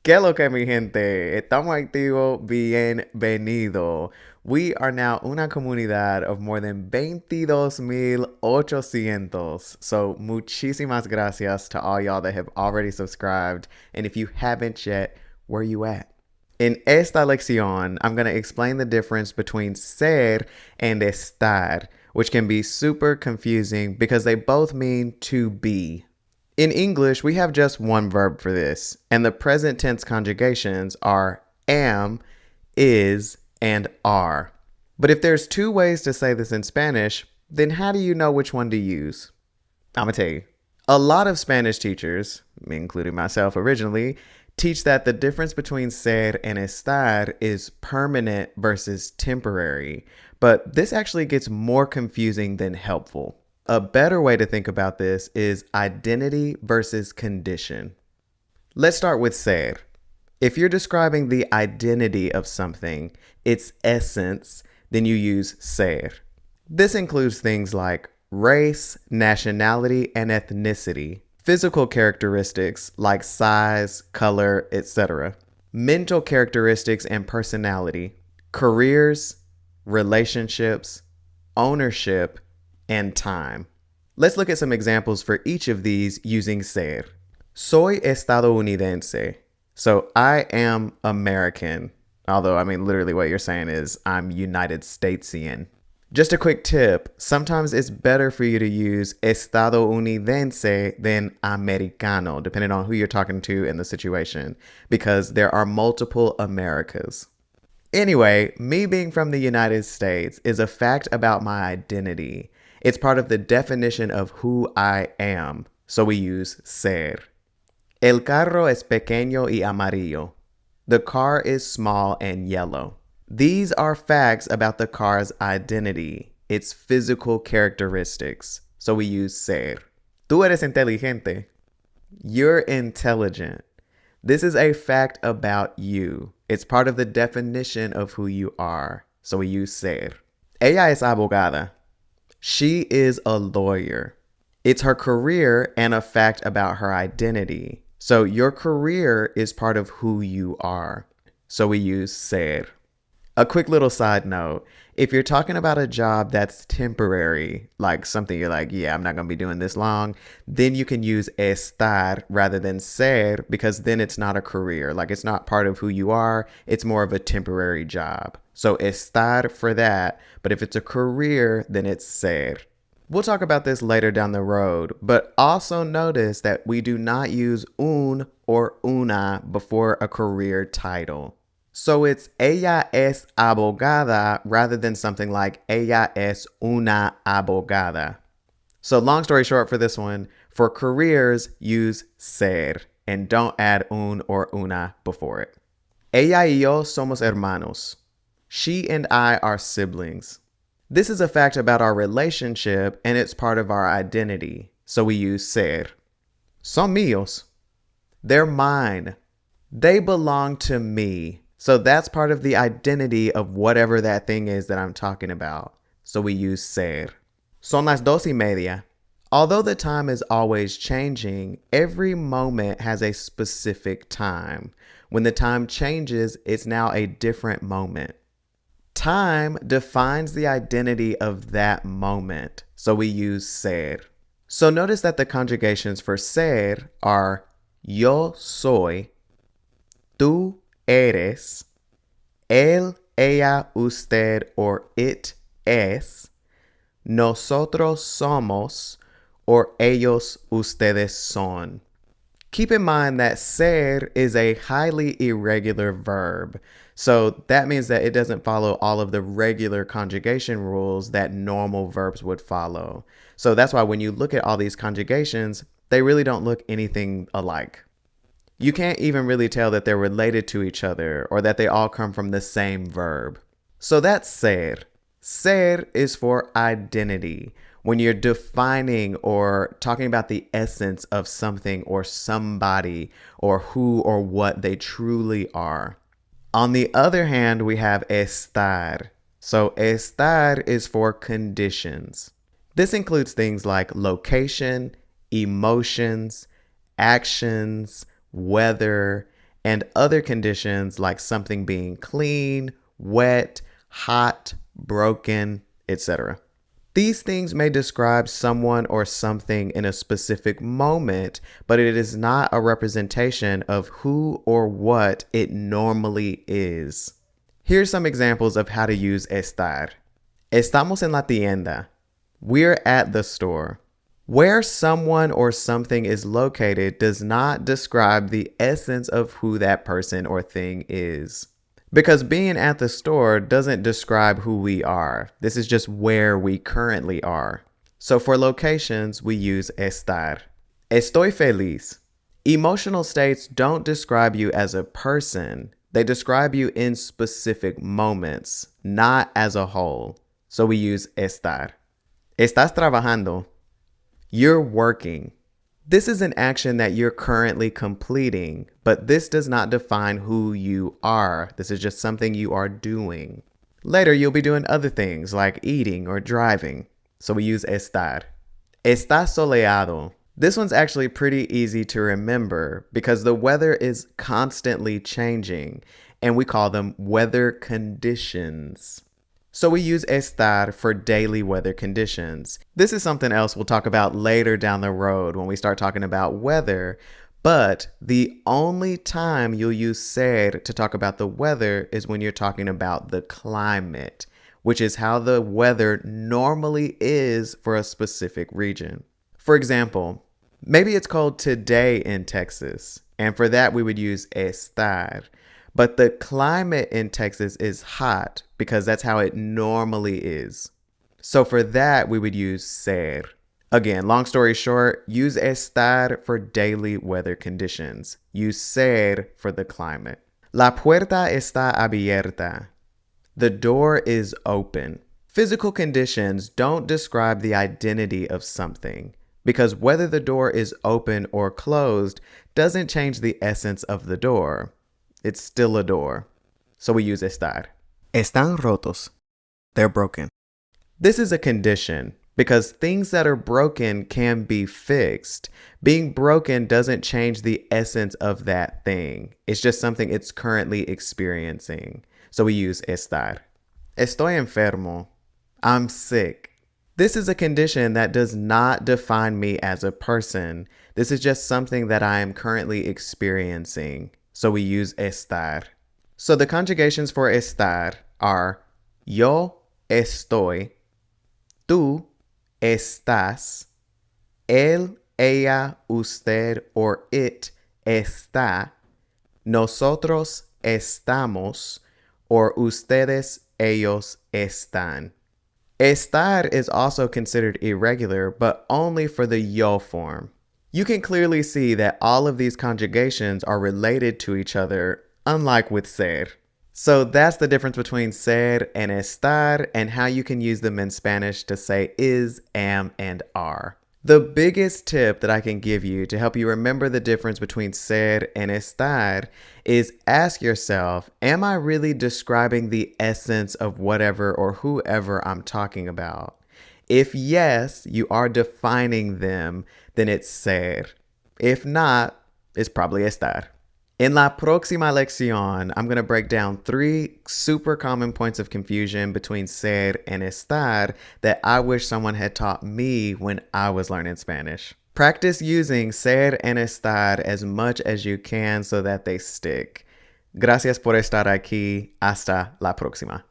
¿Qué lo que mi gente? Estamos activos. Bienvenido. We are now una comunidad of more than 22,800. So, muchísimas gracias to all y'all that have already subscribed. And if you haven't yet, where you at? In esta lección, I'm going to explain the difference between ser and estar, which can be super confusing because they both mean to be. In English, we have just one verb for this, and the present tense conjugations are am, is, and are. But if there's two ways to say this in Spanish, then how do you know which one to use? I'm gonna tell you. A lot of Spanish teachers, including myself originally, teach that the difference between ser and estar is permanent versus temporary, but this actually gets more confusing than helpful. A better way to think about this is identity versus condition. Let's start with ser. If you're describing the identity of something, its essence, then you use ser. This includes things like race, nationality, and ethnicity, physical characteristics like size, color, etc., mental characteristics and personality, careers, relationships, ownership, and time. Let's look at some examples for each of these using ser. Soy estadounidense. So I am American. Although, I mean, literally what you're saying is I'm United Statesian. Just a quick tip. Sometimes it's better for you to use estadounidense than americano, depending on who you're talking to in the situation, because there are multiple Americas. Anyway, me being from the United States is a fact about my identity. It's part of the definition of who I am, so we use ser. El carro es pequeño y amarillo. The car is small and yellow. These are facts about the car's identity, its physical characteristics, so we use ser. Tú eres inteligente. You're intelligent. This is a fact about you. It's part of the definition of who you are, so we use ser. Ella es abogada. She is a lawyer. It's her career and a fact about her identity. So your career is part of who you are. So we use ser. A quick little side note. If you're talking about a job that's temporary, like something you're like, yeah, I'm not going to be doing this long, then you can use estar rather than ser because then it's not a career. Like it's not part of who you are. It's more of a temporary job. So estar for that. But if it's a career, then it's ser. We'll talk about this later down the road, but also notice that we do not use un or una before a career title. So it's ella es abogada rather than something like ella es una abogada. So long story short for this one, for careers, use ser and don't add un or una before it. Ella y yo somos hermanos. She and I are siblings. This is a fact about our relationship and it's part of our identity, so we use ser. Son míos. They're mine. They belong to me. So that's part of the identity of whatever that thing is that I'm talking about. So we use ser. Son las 2:30. Although the time is always changing, every moment has a specific time. When the time changes, it's now a different moment. Time defines the identity of that moment. So we use ser. So notice that the conjugations for ser are yo soy, tú eres, él, ella, usted, or it es, nosotros somos, or ellos, ustedes son. Keep in mind that ser is a highly irregular verb. So that means that it doesn't follow all of the regular conjugation rules that normal verbs would follow. So that's why when you look at all these conjugations, they really don't look anything alike. You can't even really tell that they're related to each other or that they all come from the same verb. So that's ser. Ser is for identity. When you're defining or talking about the essence of something or somebody or who or what they truly are. On the other hand, we have estar. So estar is for conditions. This includes things like location, emotions, actions, weather, and other conditions like something being clean, wet, hot, broken, etc. These things may describe someone or something in a specific moment, but it is not a representation of who or what it normally is. Here's some examples of how to use estar. Estamos en la tienda. We're at the store. Where someone or something is located does not describe the essence of who that person or thing is. Because being at the store doesn't describe who we are. This is just where we currently are. So for locations, we use estar. Estoy feliz. Emotional states don't describe you as a person. They describe you in specific moments, not as a whole. So we use estar. Estás trabajando. You're working. This is an action that you're currently completing, but this does not define who you are. This is just something you are doing. Later, you'll be doing other things like eating or driving. So we use estar. Está soleado. This one's actually pretty easy to remember because the weather is constantly changing, and we call them weather conditions. So we use estar for daily weather conditions. This is something else we'll talk about later down the road when we start talking about weather, but the only time you'll use ser to talk about the weather is when you're talking about the climate, which is how the weather normally is for a specific region. For example, maybe it's cold today in Texas, and for that we would use estar. But the climate in Texas is hot because that's how it normally is. So for that, we would use ser. Again, long story short, use estar for daily weather conditions. Use ser for the climate. La puerta está abierta. The door is open. Physical conditions don't describe the identity of something because whether the door is open or closed doesn't change the essence of the door. It's still a door. So we use estar. Están rotos. They're broken. This is a condition because things that are broken can be fixed. Being broken doesn't change the essence of that thing. It's just something it's currently experiencing. So we use estar. Estoy enfermo. I'm sick. This is a condition that does not define me as a person. This is just something that I am currently experiencing. So we use estar. So the conjugations for estar are yo estoy, tú estás, él, ella, usted, or it está, nosotros estamos, or ustedes, ellos están. Estar is also considered irregular, but only for the yo form. You can clearly see that all of these conjugations are related to each other, unlike with ser. So that's the difference between ser and estar and how you can use them in Spanish to say is, am, and are. The biggest tip that I can give you to help you remember the difference between ser and estar is ask yourself, am I really describing the essence of whatever or whoever I'm talking about? If yes, you are defining them, then it's ser. If not, it's probably estar. En la próxima lección, I'm going to break down 3 super common points of confusion between ser and estar that I wish someone had taught me when I was learning Spanish. Practice using ser and estar as much as you can so that they stick. Gracias por estar aquí. Hasta la próxima.